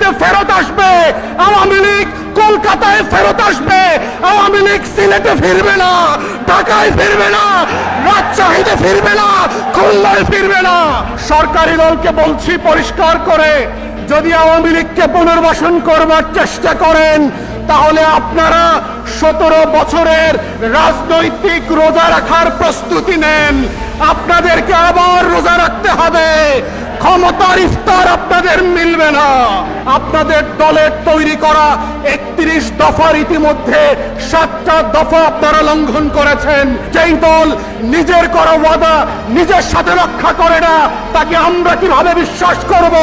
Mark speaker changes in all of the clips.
Speaker 1: দিল্লিতে ফেরত আসবে, আওয়ামী লীগ কলকাতায় ফেরত আসবে, আওয়ামী লীগ সিলেটে ফিরবে না, ঢাকায় ফিরবে না, রাজশাহীতে ফিরবে না, খুলনায় ফিরবে না। সরকারি দলকে বলছি পরিষ্কার করে, যদি আওয়ামী লীগকে পুনর্বাসন করবার চেষ্টা করেন তাহলে আপনারা 17 বছরের রাজনৈতিক রোজা রাখার প্রস্তুতি নেন। আপনাদেরকে আবার রোজা রাখতে হবে, ক্ষমতার ইফতার আপনাদের মিলবে না। আপনাদের দলের তৈরি করা 31 দফার ইতিমধ্যে 7টা দফা আপনারা লঙ্ঘন করেছেন। যেই দল নিজের করা ওয়াদা নিজের সাথে রক্ষা করে না তাকে আমরা কিভাবে বিশ্বাস করব?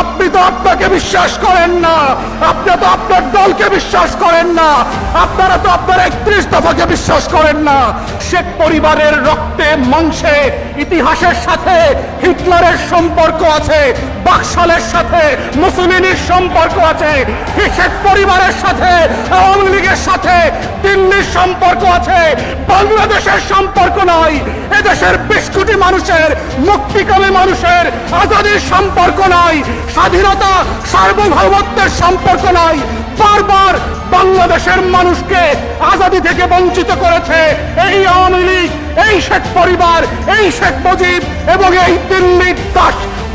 Speaker 1: আপনি তো আপনাকে বিশ্বাস করেন না, আপনি তো আপনার দলকে বিশ্বাস করেন না, আপনারা তো আপনার 31 দফাকে বিশ্বাস করেন না। শেখ পরিবারের রক্তে মাংসে ইতিহাসের সাথে হিটলারের সম্পর্ক আছে, বাকশালের সাথে মুসলিনের সম্পর্ক আছে, শেখ পরিবারের সাথে আওয়ামী লীগের সাথে দিল্লির সম্পর্ক আছে, বাংলাদেশের সম্পর্ক নয়। এদেশের 20 কোটি মানুষের, মুক্তিকামী মানুষের আজাদির সম্পর্ক নয়, স্বাধীনতা সার্বভৌমত্বের সম্পর্ক নয়। বারবার বাংলাদেশের মানুষকে আজাদি থেকে বঞ্চিত করেছে এই আওয়ামী লীগ, এই শেখ পরিবার, এই শেখ মুজিব এবং এই দিল্লির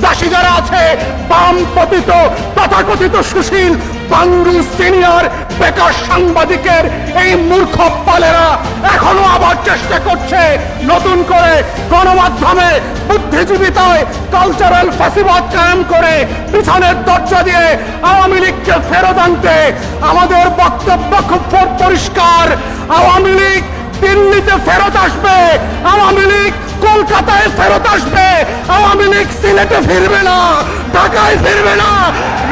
Speaker 1: দাসী যারা আছে, বাম পতিত তথাকথিত সুশীল বাংলু সিনিয়র বেকার সাংবাদিকের এই মূর্খ পালেরা এখনো আবার চেষ্টা করছে নতুন করে গণমাধ্যমে বুদ্ধিজীবিতায় কালচারাল ফ্যাসিবাদ কায়েম করে পিছনের দরজা দিয়ে আওয়ামী লীগকে ফেরত আনতে। আমাদের বক্তব্য খুব পরিষ্কার, আওয়ামী লীগ দিল্লিতে ফেরত আসবে, আওয়ামী লীগ কলকাতায় ফেরত আসবে, আওয়ামী লীগ সিলেটে ফিরবে না, ঢাকায় ফিরবে না,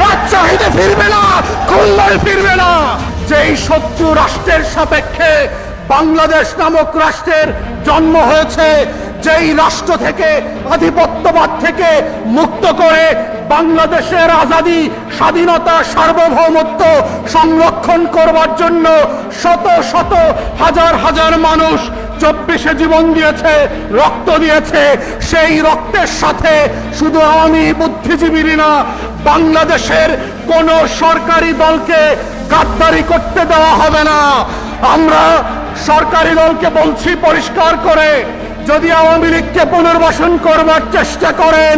Speaker 1: রাজশাহীতে ফিরবে না, খুলনায় ফিরবে না। যেই শত্রু রাষ্ট্রের সাপেক্ষে বাংলাদেশ নামক রাষ্ট্রের জন্ম হয়েছে, যেই রাষ্ট্র থেকে আধিপত্যবাদ থেকে মুক্ত করে বাংলাদেশের আজাদি, স্বাধীনতা, সার্বভৌমত্ব সংরক্ষণ করবার জন্য শত শত হাজার হাজার মানুষ 24-এ জীবন দিয়েছে, রক্ত দিয়েছে, সেই রক্তের সাথে শুধু আওয়ামী বুদ্ধিজীবী না, বাংলাদেশের কোন সরকারি দলকে গাদ্দারি করতে দেওয়া হবে না। আমরা সরকারি দলকে বলছি পরিষ্কার করে, যদি আওয়ামী লীগকে পুনর্বাসন করবার চেষ্টা করেন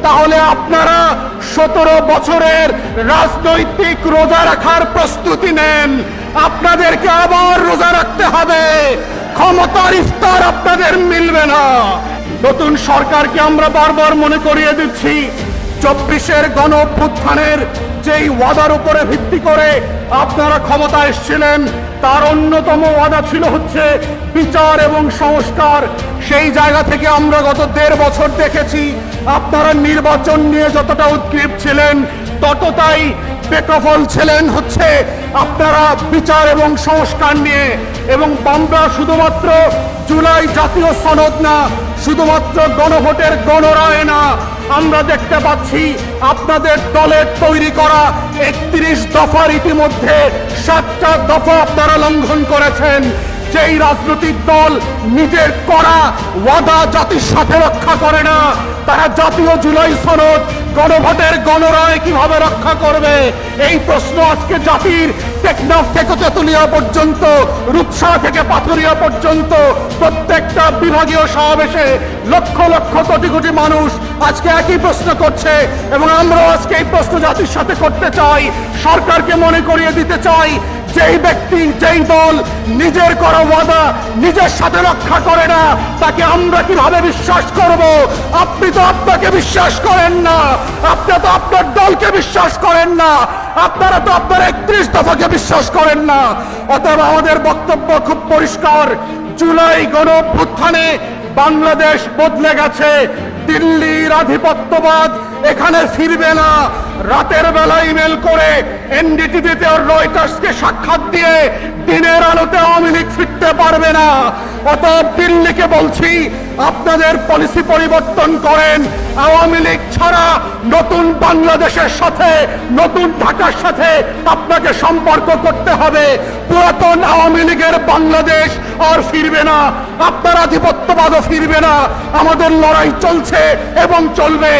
Speaker 1: তাহলে আপনারা 17 বছরের রাজনৈতিক রোজা রাখার প্রস্তুতি নেন। আপনাদেরকে আবার রোজা রাখতে হবে, ক্ষমতার ইফতার আপনাদের মিলবে না। নতুন সরকারকে আমরা বারবার মনে করিয়ে দিচ্ছি, 24-এর গণ অভ্যুত্থানের যেই ওয়াদার উপরে ভিত্তি করে আপনারা ক্ষমতা এসেছিলেন তার অন্যতম ওয়াদা ছিল হচ্ছে বিচার এবং সংস্কার। সেই জায়গা থেকে আমরা গত 1.5 বছর দেখেছি আপনারা নির্বাচন নিয়ে যতটা উদ্গ্রীব ছিলেন ততটাই বেকফল ছিলেন হচ্ছে আপনারা বিচার এবং সংস্কার নিয়ে। এবং আমরা শুধুমাত্র জুলাই জাতীয় সনদ না, শুধুমাত্র গণভোটের গণরায় না, আমরা দেখতে পাচ্ছি আপনাদের দলের তৈরি করা 31 দফার ইতিমধ্যে 7টা দফা আপনারা লঙ্ঘন করেছেন। যেই রাজনৈতিক দল নিজের করা ওয়াদা জাতির সাথে রক্ষা করে না, তারা জাতীয় জুলাই সনদ, গণভোটের গণরায় কিভাবে রক্ষা করবে? এই প্রশ্ন আজকে জাতির টেকনাফ থেকে তেতুলিয়া পর্যন্ত, রূপসা থেকে পাথুরিয়া পর্যন্ত প্রত্যেকটা বিভাগীয় সমাবেশে লক্ষ লক্ষ কোটি কোটি মানুষ আজকে একই প্রশ্ন করছে এবং আমরাও আজকে এই প্রশ্ন জাতির সাথে করতে চাই। সরকারকে মনে করিয়ে দিতে চাই, যেই ব্যক্তি, যেই দল নিজের করা ওয়াদা নিজের সাথে রক্ষা করে না তাকে আমরা কিভাবে বিশ্বাস করব? আপনি তো আপনাকে বিশ্বাস করেন না, আপনি তো আপনার দলকে বিশ্বাস করেন না, আপনারা তো আপনার 31 দফাকে বিশ্বাস করেন না। অতএব আমাদের বক্তব্য খুব পরিষ্কার, জুলাই গণ অভ্যুত্থানে বাংলাদেশ বদলে গেছে, দিল্লির আধিপত্যবাদ এখানে ফিরবে না। রাতের বেলা ইমেল করে এনডিটিভিতে আর রয়টার্সকে সাক্ষাৎ দিয়ে দিনের আলোতে আওয়ামী লীগ ফিরতে পারবে না। অতএব দিল্লিকে বলছি, আপনাদের পলিসি পরিবর্তন করেন। আওয়ামী লীগ ছাড়া নতুন বাংলাদেশের সাথে, নতুন ঢাকার সাথে আপনাকে সম্পর্ক করতে হবে। পুরাতন আওয়ামী লীগের বাংলাদেশ আর ফিরবে না, আপনার আধিপত্যবাদও ফিরবে না। আমাদের লড়াই চলছে এবং চলবে।